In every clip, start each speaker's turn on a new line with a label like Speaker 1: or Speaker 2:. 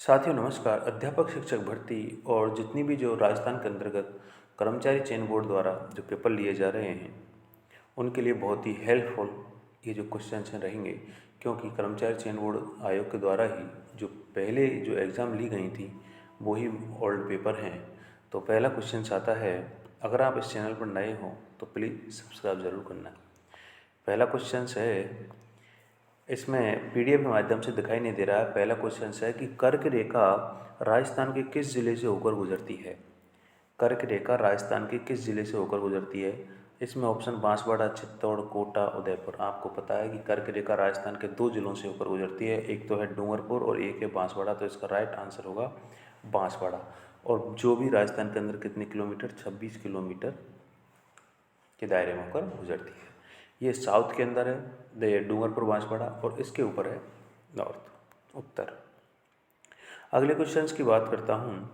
Speaker 1: साथियों नमस्कार। अध्यापक शिक्षक भर्ती और जितनी भी जो राजस्थान के अंतर्गत कर्मचारी चयन बोर्ड द्वारा जो पेपर लिए जा रहे हैं उनके लिए बहुत ही हेल्पफुल ये जो क्वेश्चंस हैं रहेंगे, क्योंकि कर्मचारी चयन बोर्ड आयोग के द्वारा ही जो पहले जो एग्ज़ाम ली गई थी वो ही ओल्ड पेपर हैं। तो पहला क्वेश्चन आता है, अगर आप इस चैनल पर नए हो तो प्लीज़ सब्सक्राइब ज़रूर करना। पहला क्वेश्चन है, इसमें पीडीएफ के माध्यम से दिखाई नहीं दे रहा है। पहला क्वेश्चन है कि कर्क रेखा राजस्थान के किस जिले से होकर गुजरती है। कर्क रेखा राजस्थान के किस जिले से होकर गुजरती है। इसमें ऑप्शन बांसवाड़ा, चित्तौड़, कोटा, उदयपुर। आपको पता है कि कर्क रेखा राजस्थान के दो जिलों से होकर गुजरती है, एक तो है डूंगरपुर और एक है बांसवाड़ा। तो इसका राइट आंसर होगा बांसवाड़ा। और जो भी राजस्थान के अंदर कितने किलोमीटर, 26 किलोमीटर के दायरे में होकर गुजरती है। ये साउथ के अंदर है डूंगरपुर बांसवाड़ा, और इसके ऊपर है नॉर्थ, उत्तर। अगले क्वेश्चंस की बात करता हूँ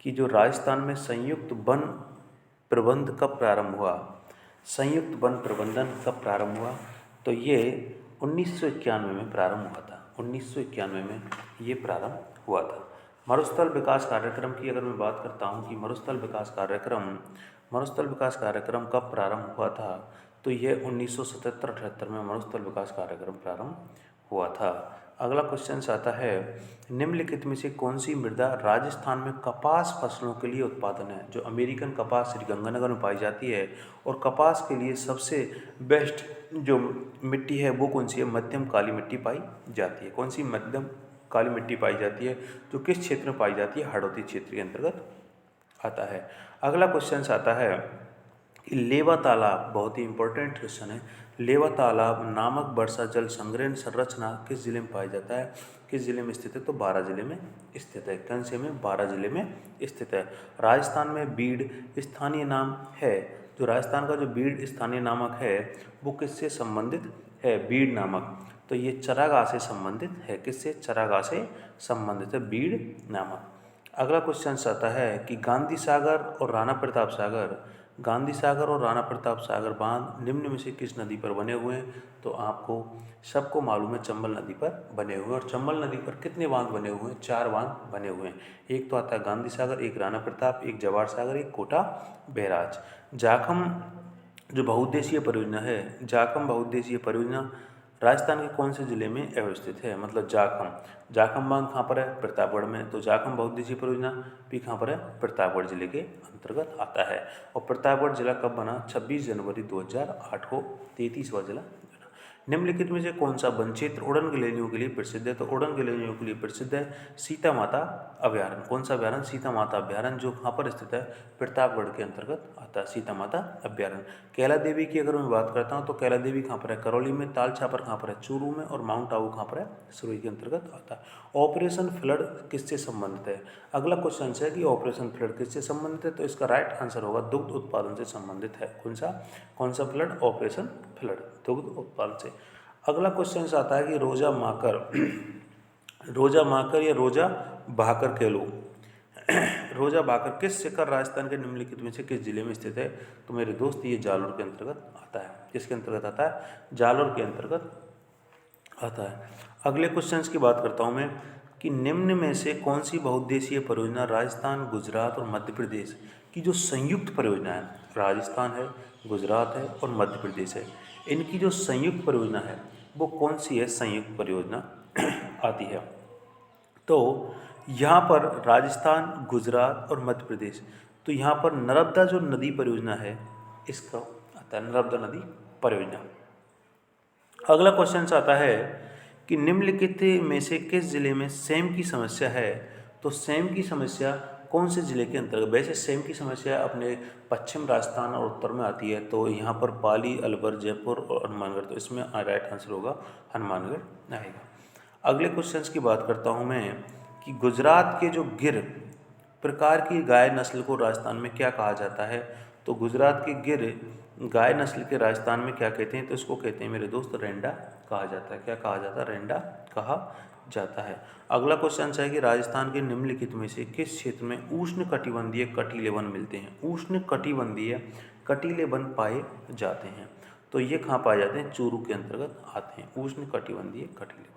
Speaker 1: कि जो राजस्थान में संयुक्त वन प्रबंध कब प्रारंभ हुआ। संयुक्त वन प्रबंधन कब प्रारंभ हुआ, तो ये 1991 में प्रारंभ हुआ था। 1991 में ये प्रारंभ हुआ था। मरुस्थल विकास कार्यक्रम की अगर मैं बात करता हूँ कि मरुस्थल विकास कार्यक्रम कब प्रारंभ हुआ था, तो यह 1977-78 में मरुस्थल विकास कार्यक्रम प्रारंभ हुआ था। अगला क्वेश्चन आता है, निम्नलिखित में से कौन सी मृदा राजस्थान में कपास फसलों के लिए उत्पादन है। जो अमेरिकन कपास श्रीगंगानगर में पाई जाती है, और कपास के लिए सबसे बेस्ट जो मिट्टी है वो कौन सी है, मध्यम काली मिट्टी पाई जाती है। कौन सी मध्यम काली मिट्टी पाई जाती है, जो किस क्षेत्र में पाई जाती है, हाड़ौती क्षेत्र के अंतर्गत आता है। अगला क्वेश्चन आता है कि लेवा तालाब, बहुत ही इंपॉर्टेंट क्वेश्चन है, लेवा तालाब नामक वर्षा जल संग्रहण संरचना किस जिले में पाया जाता है। किस जिले में स्थित है, तो बारां जिले में स्थित है। कौन से में, बारां जिले में स्थित है। राजस्थान में बीड़ स्थानीय नाम है। जो राजस्थान का जो बीड़ स्थानीय नामक है वो किससे संबंधित है, बीड़ नामक। तो ये चरागाह से संबंधित है। किससे, चरागाह से संबंधित है बीड़ नामक। अगला क्वेश्चन आता है कि गांधी सागर और राणा प्रताप सागर बांध निम्न में से किस नदी पर बने हुए हैं। तो आपको सबको मालूम है चंबल नदी पर बने हुए हैं। और चंबल नदी पर कितने बांध बने हुए हैं, 4 बांध बने हुए हैं। एक तो आता है गांधी सागर, एक राणा प्रताप, एक जवाहर सागर, एक कोटा बैराज। जाखम जो बहुउद्देशीय परियोजना है, जाखम बहुउद्देशीय परियोजना राजस्थान के कौन से जिले में अवस्थित है। मतलब जाखम बांध कहाँ पर है, प्रतापगढ़ में। तो जाखम बहुउद्देशीय परियोजना भी कहाँ पर है, प्रतापगढ़ जिले के अंतर्गत आता है। और प्रतापगढ़ जिला कब बना, 26 जनवरी 2008 को 33वां जिला बना। निम्नलिखित में से कौन सा वन क्षेत्र उड़न गिलहरियों के लिए प्रसिद्ध है। तो उड़न गिलहरियों के लिए प्रसिद्ध है सीता माता अभ्यारण्य। कौन सा अभ्यारण्य, सीता माता अभ्यारण्य, जो कहाँ पर स्थित है, प्रतापगढ़ के अंतर्गत आता है सीता माता अभ्यारण्य। कैला देवी की अगर मैं बात करता हूँ तो कैला देवी कहाँ पर है, करौली में। ताल छापर कहाँ पर है, चूरू में। और माउंट आबू कहाँ पर है, सिरोही के अंतर्गत आता है। ऑपरेशन फ्लड किससे संबंधित है। अगला क्वेश्चन है कि ऑपरेशन फ्लड किससे संबंधित है। तो इसका राइट आंसर होगा दुग्ध उत्पादन से संबंधित है। कौन सा फ्लड, ऑपरेशन फ्लड, दुग्ध उत्पादन से। अगला क्वेश्चन आता है कि रोजा माकर या रोजा भाकर कह लो। रोजा भाकर किस शिखर राजस्थान के निम्नलिखित में से किस जिले में स्थित है। तो मेरे दोस्त ये जालोर के अंतर्गत आता है। किसके अंतर्गत आता है, जालोर के अंतर्गत आता है। अगले क्वेश्चंस की बात करता हूँ मैं कि निम्न में से कौन सी बहुउद्देशीय परियोजना राजस्थान, गुजरात और मध्य प्रदेश की जो संयुक्त परियोजना है, राजस्थान है, गुजरात है और मध्य प्रदेश है, इनकी जो संयुक्त परियोजना है वो कौन सी है, संयुक्त परियोजना आती है। तो यहाँ पर राजस्थान, गुजरात और मध्य प्रदेश, तो यहाँ पर नर्मदा जो नदी परियोजना है इसका आता है, नर्मदा नदी परियोजना। अगला क्वेश्चन आता है कि निम्नलिखित में से किस जिले में सेम की समस्या है। तो सेम की समस्या कौन से जिले के अंतर्गत, वैसे सेम की समस्या अपने पश्चिम राजस्थान और उत्तर में आती है। तो यहाँ पर पाली, अलवर, जयपुर और हनुमानगढ़, तो इसमें राइट आंसर होगा हनुमानगढ़ आएगा। अगले क्वेश्चंस की बात करता हूँ मैं कि गुजरात के जो गिर प्रकार की गाय नस्ल को राजस्थान में क्या कहा जाता है। तो गुजरात के गिर गाय नस्ल के राजस्थान में क्या कहते हैं, तो इसको कहते हैं मेरे दोस्त रेंडा कहा जाता है। क्या कहा जाता है, रेंडा कहा जाता है। अगला क्वेश्चन है कि राजस्थान के निम्नलिखित में से किस क्षेत्र में उष्ण कटिबंधीय कटीले वन मिलते हैं। उष्ण कटिबंधीय कटीले वन पाए जाते हैं। तो ये कहाँ पाए जाते हैं, चूरू के अंतर्गत आते हैं उष्ण कटिबंधीय कटीले वन।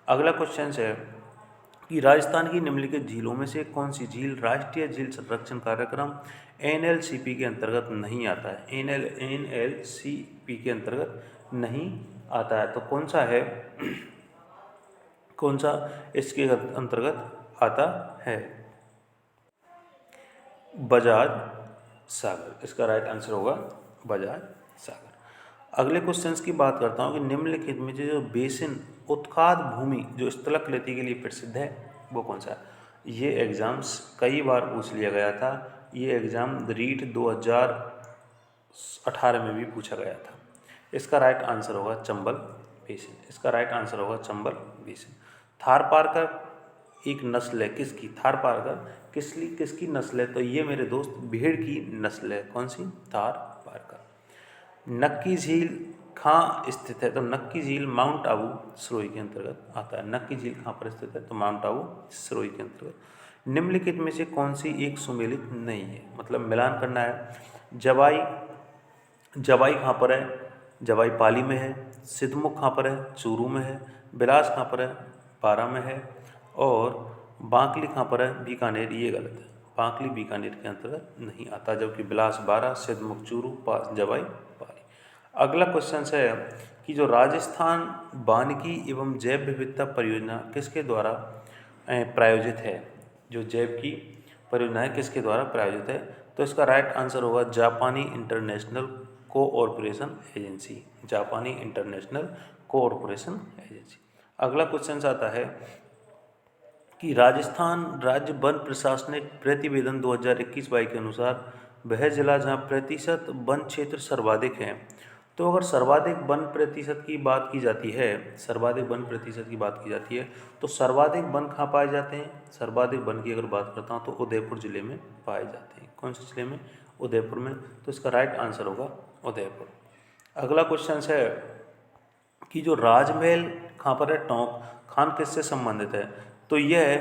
Speaker 1: अगला क्वेश्चन है कि राजस्थान की निम्नलिखित झीलों में से कौन सी झील राष्ट्रीय झील संरक्षण कार्यक्रम एनएलसीपी के अंतर्गत नहीं आता है। एनएलसीपी के अंतर्गत नहीं आता है। तो कौन सा है, कौन सा इसके अंतर्गत आता है? बजाज सागर, इसका राइट आंसर होगा बजाज सागर। अगले क्वेश्चंस की बात करता हूँ कि निम्नलिखित में जो बेसिन उत्खाद भूमि जो स्थलक लेती के लिए प्रसिद्ध है वो कौन सा है? ये एग्जाम्स कई बार पूछ लिया गया था। ये एग्जाम रीट 2018 में भी पूछा गया था। इसका राइट आंसर होगा चंबल बेसिन। इसका राइट आंसर होगा चंबल बेसिन। थारपारकर एक नस्ल है किसकी? थारपारकर किसकी नस्ल है? तो ये मेरे दोस्त भेड़ की नस्ल है। कौन सी? थारपारकर। नक्की झील कहाँ स्थित है? तो नक्की झील माउंट आबू सिरोही के अंतर्गत आता है। नक्की झील कहाँ पर स्थित है? तो माउंट आबू सिरोही के अंतर्गत। निम्नलिखित में से कौन सी एक सुमेलित नहीं है? मतलब मिलान करना है। जवाई कहाँ पर है? जवाई पाली में है। सिद्धमुख कहाँ पर है? चूरू में है। बिलास कहाँ पर है? बारा में है। और बांकली कहाँ पर है? बीकानेर। ये गलत है, बांकली बीकानेर के अंतर्गत नहीं आता, जबकि बिलास बारा, सिद्धमुख चूरू, जवाई पाली। अगला क्वेश्चन है कि जो राजस्थान वानिकी एवं जैव विविधता परियोजना किसके द्वारा प्रायोजित है? जो जैव की परियोजना है किसके द्वारा प्रायोजित है? तो इसका राइट आंसर होगा जापानी इंटरनेशनल कोऑपरेशन एजेंसी। जापानी इंटरनेशनल कोऑपरेशन एजेंसी। अगला क्वेश्चन आता है कि राजस्थान राज्य वन प्रशासनिक प्रतिवेदन 2021-22 के अनुसार वह जिला जहाँ प्रतिशत वन क्षेत्र सर्वाधिक है। तो अगर सर्वाधिक वन प्रतिशत की बात की जाती है, सर्वाधिक वन प्रतिशत की बात की जाती है, तो सर्वाधिक वन कहाँ पाए जाते हैं? सर्वाधिक वन की अगर बात करता हूँ तो उदयपुर जिले में पाए जाते हैं। कौन से जिले में? उदयपुर में। तो इसका राइट आंसर होगा उदयपुर। अगला क्वेश्चन है कि जो राजमहल कहाँ पर है? टोंक। खान किससे संबंधित है? तो यह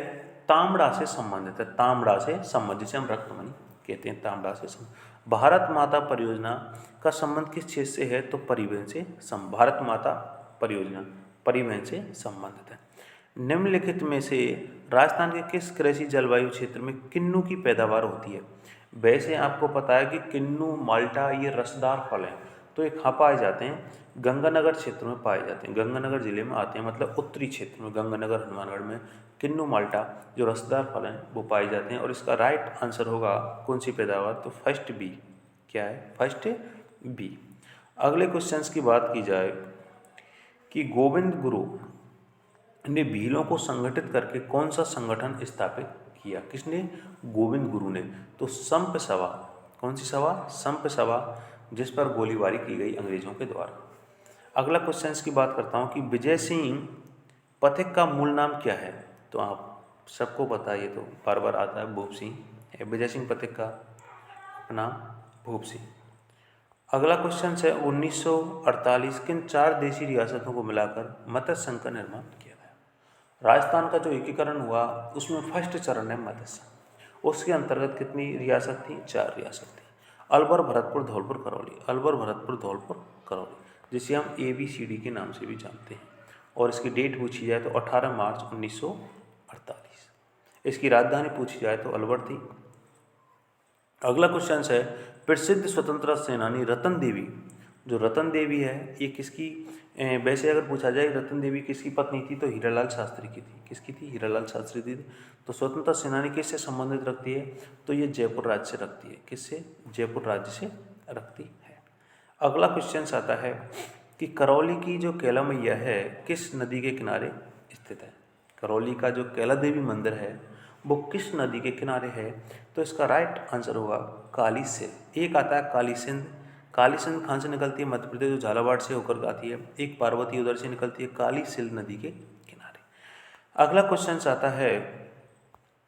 Speaker 1: तांबड़ा से संबंधित है। तांबड़ा से संबंधित, जिसे हम रक्तमणि कहते हैं, तांबड़ा से संबंधित। भारत माता परियोजना का संबंध किस चीज से है? तो परिवहन से। भारत माता परियोजना परिवहन से संबंधित है। निम्नलिखित में से राजस्थान के किस कृषि जलवायु क्षेत्र में किन्नू की पैदावार होती है? वैसे आपको पता है कि किन्नू, माल्टा ये रसदार फल हैं, तो ये कहाँ पाए जाते हैं? गंगानगर क्षेत्र में पाए जाते हैं। गंगानगर जिले में आते हैं, मतलब उत्तरी क्षेत्र में, गंगानगर हनुमानगढ़ में किन्नू, माल्टा जो रसदार फल हैं वो पाए जाते हैं। और इसका राइट आंसर होगा कौन सी पैदावार? तो फर्स्ट बी। क्या है? First B. अगले क्वेश्चंस की बात की जाए कि गोविंद गुरु ने भीलों को संगठित करके कौन सा संगठन स्थापित किया? किसने? गोविंद गुरु ने। तो संप सभा। कौन सी सभा? संप सभा, जिस पर गोलीबारी की गई अंग्रेजों के द्वारा। अगला क्वेश्चन की बात करता हूँ कि विजय सिंह पथिक का मूल नाम क्या है? तो आप सबको पता है, ये तो बार बार आता है, भूप सिंह। विजय सिंह पथिक का नाम भूप सिंह। अगला क्वेश्चन है 1948 किन 4 देशी रियासतों को मिलाकर मत्स्य संघ का निर्माण किया गया? राजस्थान का जो एकीकरण हुआ उसमें फर्स्ट चरण है मत्स्य संघ। उसके अंतर्गत कितनी रियासत थी? 4 रियासत थी। अलवर, भरतपुर, धौलपुर, करौली। अलवर, भरतपुर, धौलपुर, करौली, जिसे हम ABCD के नाम से भी जानते हैं। और इसकी डेट पूछी जाए तो 18 मार्च 1948। इसकी राजधानी पूछी जाए तो अलवर थी। अगला क्वेश्चन है प्रसिद्ध स्वतंत्रता सेनानी रतन देवी, जो रतन देवी है ये किसकी, वैसे अगर पूछा जाए रतन देवी किसकी पत्नी थी? तो हीरालाल शास्त्री की थी। किसकी थी? हीरालाल शास्त्री थी। तो स्वतंत्रता सेनानी किससे संबंधित रखती है? तो ये जयपुर राज्य से रखती है। किससे? जयपुर राज्य से रखती है। अगला क्वेश्चन आता है कि करौली की जो कैला मैया है किस नदी के किनारे स्थित है? करौली का जो कैला देवी मंदिर है वो किस नदी के किनारे है? तो इसका राइट आंसर होगा काली सिंध। एक आता है काली सिंध। काली सिंध कहाँ से निकलती है? मध्य प्रदेश, झालावाड़ से होकर आती है। एक पार्वती उधर से निकलती है, काली सिंध नदी के किनारे। अगला क्वेश्चन आता है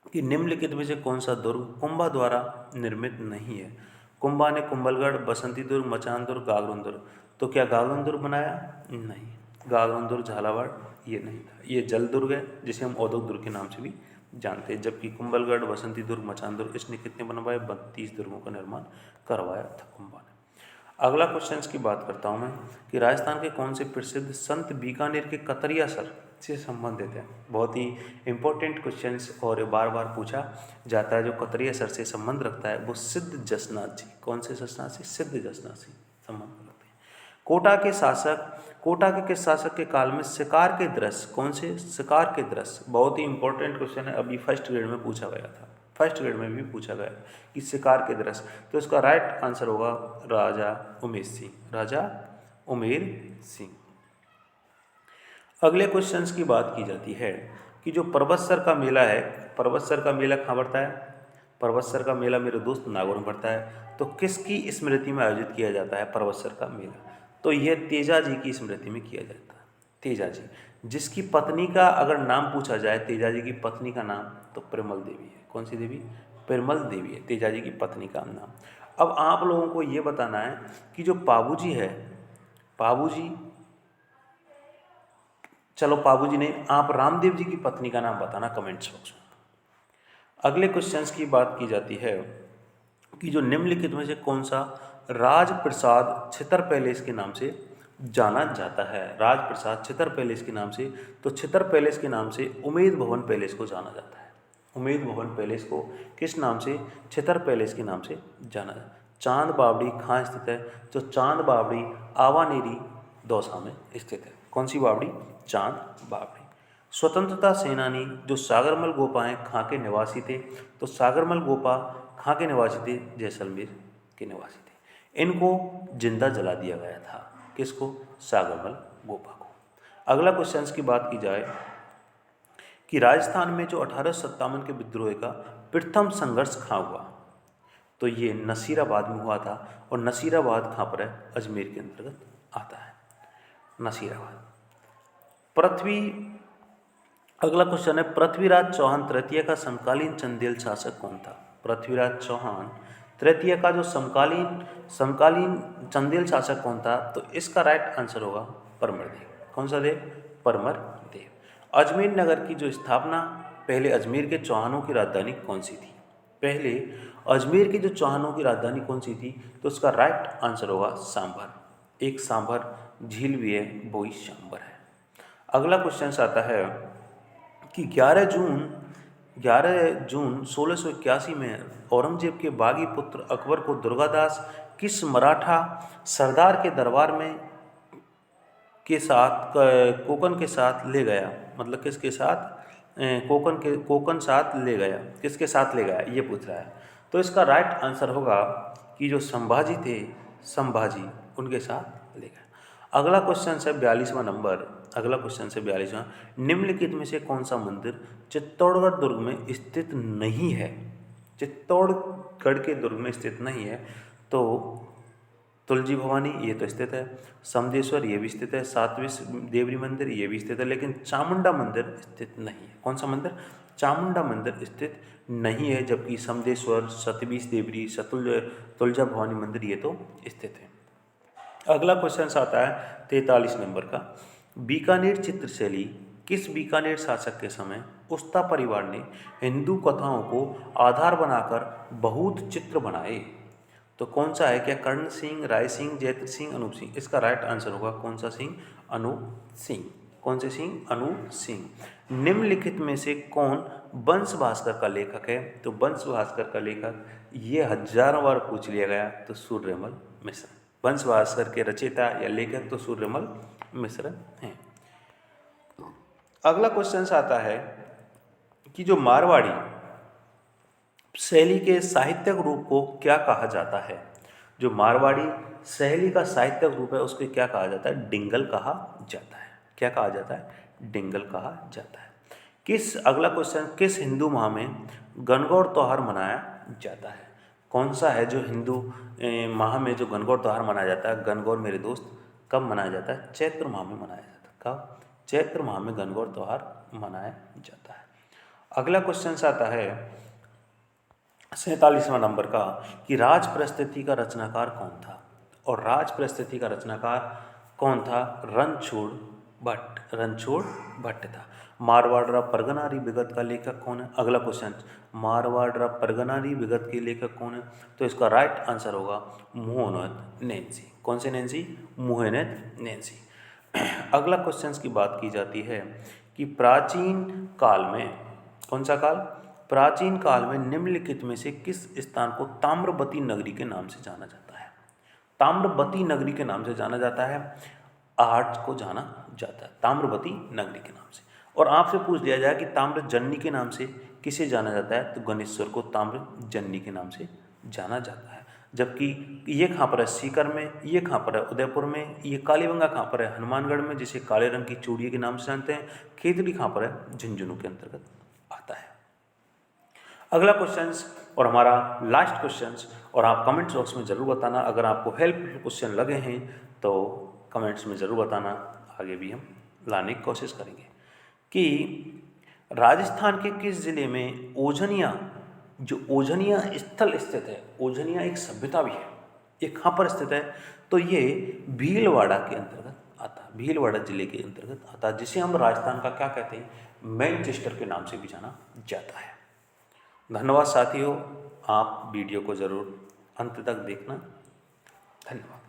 Speaker 1: कि निम्नलिखित में से कौन सा दुर्ग कुंभा द्वारा निर्मित नहीं है? कुंभा ने कुंभलगढ़, बसंती दुर्ग, मचान दुर्ग, गागरोन दुर्ग। तो क्या गागरोन दुर्ग बनाया? नहीं। गागरोन दुर्ग झालावाड़ ये नहीं था। ये जल दुर्ग है, जिसे हम औद्योगिक दुर्ग के नाम से भी जानते हैं। जबकि कुंभलगढ़, बसंती दुर्ग, मचान दुर्ग, इसने कितने बनवाए? 32 दुर्गों का निर्माण करवाया था कुंभा ने। अगला क्वेश्चन की बात करता हूँ मैं कि राजस्थान के कौन से प्रसिद्ध संत बीकानेर के कतरिया सर से संबंधित है। बहुत ही इम्पोर्टेंट क्वेश्चंस और बार बार पूछा जाता है। जो कतरिया सर से संबंध रखता है वो सिद्ध जसनाथ जी। कौन से जसनाथ से? सिद्ध जसनाथ से संबंध रखते हैं। कोटा के किस शासक के काल में शिकार के दृश्य, कौन से शिकार के दृश्य, बहुत ही इंपॉर्टेंट क्वेश्चन है, अभी फर्स्ट ग्रेड में पूछा गया था, फर्स्ट ग्रेड में भी पूछा गया कि शिकार के दृश्य। तो इसका राइट आंसर होगा राजा उमेर सिंह, राजा उमेर सिंह। अगले क्वेश्चंस की बात की जाती है कि जो परबतसर का मेला है, परबतसर का मेला कहाँ पड़ता है? परबतसर का मेला मेरे दोस्त नागौर में पड़ता है। तो किसकी स्मृति में आयोजित किया जाता है परबतसर का मेला? तो यह तेजा जी की स्मृति में किया जाता है। तेजा जी, जिसकी पत्नी का अगर नाम पूछा जाए, तेजा जी की पत्नी का नाम, तो परिमल देवी है। कौन सी देवी? परिमल देवी है तेजा जी की पत्नी का नाम। अब आप लोगों को ये बताना है कि जो पाबूजी है, पाबूजी, चलो पाबूजी नहीं, आप रामदेव जी की पत्नी का नाम बताना कमेंट्स बॉक्स में। अगले क्वेश्चंस की बात की जाती है कि जो निम्नलिखित में से कौन सा राजप्रसाद छितर पैलेस के नाम से जाना जाता है? राजप्रसाद छितर पैलेस के नाम से, तो छितर पैलेस के नाम से उमेद भवन पैलेस को जाना जाता है। उमेद भवन पैलेस को किस नाम से? छितर पैलेस के नाम से जाना जाता है। चांद बावड़ी कहाँ स्थित है? तो चांद बावड़ी आवानेरी दौसा में स्थित है। कौन सी बावड़ी? चांद बावड़ी। स्वतंत्रता सेनानी जो सागरमल गोपा हैं कहाँ के निवासी थे? तो सागरमल गोपा कहाँ के निवासी थे? जैसलमेर के निवासी थे। इनको जिंदा जला दिया गया था। किसको? सागरमल गोपा को। अगला क्वेश्चन की बात की जाए कि राजस्थान में जो 1857 के विद्रोह का प्रथम संघर्ष कहाँ हुआ? तो ये नसीराबाद में हुआ था। और नसीराबाद कहाँ पर है? अजमेर के अंतर्गत आता है नसीराबाद। अगला क्वेश्चन है, पृथ्वीराज चौहान तृतीय का समकालीन चंदेल शासक कौन था? पृथ्वीराज चौहान तृतीय का जो समकालीन चंदेल शासक कौन था? तो इसका राइट आंसर होगा परमरदेव। कौन सा देव? परमरदेव। अजमेर नगर की जो स्थापना, पहले अजमेर के चौहानों की राजधानी कौन सी थी? पहले अजमेर की जो चौहानों की राजधानी कौन सी थी? तो उसका राइट आंसर होगा सांभर। एक सांभर झील भी है, वो ही सांभर है। अगला क्वेश्चन आता है कि 11 जून 1681 में औरंगजेब के बागी पुत्र अकबर को दुर्गादास किस मराठा सरदार के दरबार में के साथ कोकन के साथ ले गया? मतलब किसके साथ? कोकन साथ ले गया। किसके साथ ले गया ये पूछ रहा है। तो इसका राइट आंसर होगा कि जो संभाजी थे, संभाजी उनके साथ ले गया। अगला क्वेश्चन है 42वां नंबर। अगला क्वेश्चन है 42वां। निम्नलिखित में से कौन सा मंदिर चित्तौड़गढ़ दुर्ग में स्थित नहीं है? चित्तौड़गढ़ के दुर्ग में स्थित नहीं है। तो तुलजी भवानी ये तो स्थित है, समदेश्वर ये भी स्थित है, सातवीं देवरी मंदिर ये भी स्थित है, लेकिन चामुंडा मंदिर स्थित नहीं है। कौन सा मंदिर? चामुंडा मंदिर स्थित नहीं है, जबकि समदेश्वर, सतवीं देवरी, तुलजा भवानी मंदिर ये तो स्थित है। अगला क्वेश्चन आता है 43 नंबर का। बीकानेर चित्रशैली किस बीकानेर शासक के समय उस्ता परिवार ने हिंदू कथाओं को आधार बनाकर बहुत चित्र बनाए? तो कौन सा है? क्या कर्ण सिंह, राय सिंह, जयत्र सिंह, अनूप सिंह? इसका राइट आंसर होगा कौन सा सिंह? अनूप सिंह। कौन से सिंह? अनूप सिंह। निम्नलिखित में से कौन वंश भास्कर का लेखक है? तो वंश भास्कर का लेखक ये हजारों बार पूछ लिया गया, तो सूर्यमल मिश्र। वंश भास्कर के रचयिता या लेखक तो सूर्यमल मिश्र हैं। अगला क्वेश्चन आता है कि जो मारवाड़ी शैली के साहित्यिक रूप को क्या कहा जाता है? जो मारवाड़ी शैली का साहित्यिक रूप है उसको क्या कहा जाता है? डिंगल कहा जाता है। क्या कहा जाता है? डिंगल कहा जाता है। अगला क्वेश्चन, किस हिंदू माह में गणगौर त्यौहार मनाया जाता है? कौन सा है जो हिंदू माह में जो गणगौर त्यौहार मनाया जाता है? गणगौर मेरे दोस्त कब मनाया जाता है? चैत्र माह में मनाया जाता है। कब? चैत्र माह में गणगौर त्यौहार मनाया जाता है। अगला क्वेश्चन आता है 47वां नंबर का कि राज परिस्थिति का रचनाकार कौन था? और राज परिस्थिति का रचनाकार कौन था? रणछोड़ भट्ट था। मारवाड़ परगनारी विगत का लेखक कौन है? अगला क्वेश्चन, मारवाड़ परगनारी विगत के लेखक कौन है? तो इसका राइट आंसर होगा मोहनत नैंसी। कौन से नैंसी? मोहनत नैंसी। अगला क्वेश्चन की बात की जाती है कि प्राचीन काल में, कौन सा काल, प्राचीन काल में निम्नलिखित में से किस स्थान को ताम्रवती नगरी के नाम से जाना जाता है। ताम्रवती नगरी के नाम से जाना जाता है, आर्ट को जाना जाता है ताम्रवती नगरी के नाम से। और आपसे पूछ लिया जाए कि ताम्रजन्नी के नाम से किसे जाना जाता है, तो गणेश्वर को ताम्रजन्नी के नाम से जाना जाता है। जबकि ये कहाँ पर है, सीकर में, ये कहाँ पर है, उदयपुर में, ये कालीबंगा कहाँ पर है, हनुमानगढ़ में, जिसे काले रंग की चूड़िया के नाम से जानते हैं। खेतड़ी कहाँ पर है, झुंझुनू के अंतर्गत आता है। अगला क्वेश्चंस और हमारा लास्ट क्वेश्चंस, और आप कमेंट्स बॉक्स में ज़रूर बताना, अगर आपको हेल्पफुल क्वेश्चन लगे हैं तो कमेंट्स में ज़रूर बताना, आगे भी हम लाने की कोशिश करेंगे। कि राजस्थान के किस जिले में ओझनिया, जो ओझनिया स्थल स्थित है, ओझनिया एक सभ्यता भी है, ये कहाँ पर स्थित है, तो ये भीलवाड़ा के अंतर्गत आता है, भीलवाड़ा जिले के अंतर्गत आता है, जिसे हम राजस्थान का क्या कहते हैं, मैनचेस्टर के नाम से भी जाना जाता है। धन्यवाद साथियों, आप वीडियो को ज़रूर अंत तक देखना। धन्यवाद।